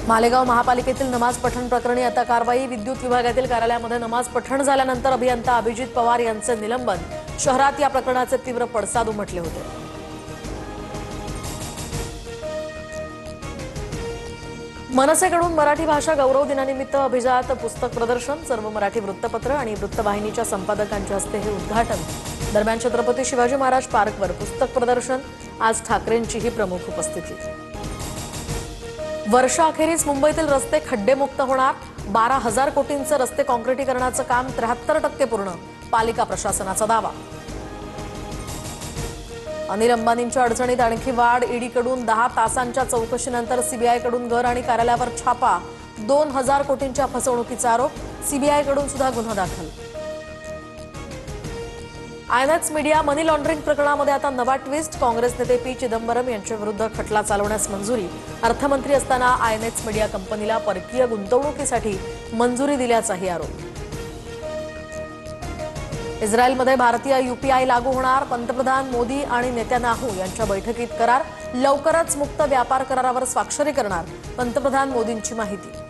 मालेगाव महापालिकेतील नमाज पठण प्रकरणी आता कारवाई। विद्युत विभागातील कार्यालयामध्ये नमाज पठण झाल्यानंतर अभियंता अभिजित पवार यांचे निलंबन। शहरात या प्रकरणाचे तीव्र पडसाद उमटले होते। मनसेकडून मराठी भाषा गौरव दिनानिमित्त अभिजात पुस्तक प्रदर्शन। सर्व मराठी वृत्तपत्र आणि वृत्तवाहिनीच्या संपादकांच्या हस्ते हे उद्घाटन। दरम्यान छत्रपती शिवाजी महाराज पार्कवर पुस्तक प्रदर्शन। आज ठाकरेंचीही प्रमुख उपस्थिती। वर्षाअखेरीस मुंबईतील रस्ते खड्डेमुक्त होणार। 12,000 कोटींचे रस्ते काँक्रिटीकरणाचं काम 73% पूर्ण। पालिका प्रशासनाचा दावा। अनिल अंबानींच्या अडचणीत आणखी वाढ। ईडीकडून 10 तासांच्या चौकशीनंतर सीबीआयकडून घर आणि कार्यालयावर छापा। 2,000 कोटींच्या फसवणुकीचा आरोप। सीबीआयकडून सुद्धा गुन्हा दाखल। आयएनएक्स मीडिया मनी लॉन्ड्रिंग प्रकरणामध्ये आता नवा ट्विस्ट। काँग्रेस नेते पी चिदंबरम यांच्या विरुद्ध खटला चालवण्यास मंजुरी। अर्थमंत्री असताना आयएनएक्स मीडिया कंपनीला परकीय गुंतवणुकीसाठी मंजुरी दिल्याचाही आरोप। इस्रायलमध्ये भारतीय यूपीआय लागू होणार। पंतप्रधान मोदी आणि नेत्यानाहू यांच्या बैठकीत करार। लवकरच मुक्त व्यापार करारावर स्वाक्षरी करणार। पंतप्रधान मोदींची माहिती।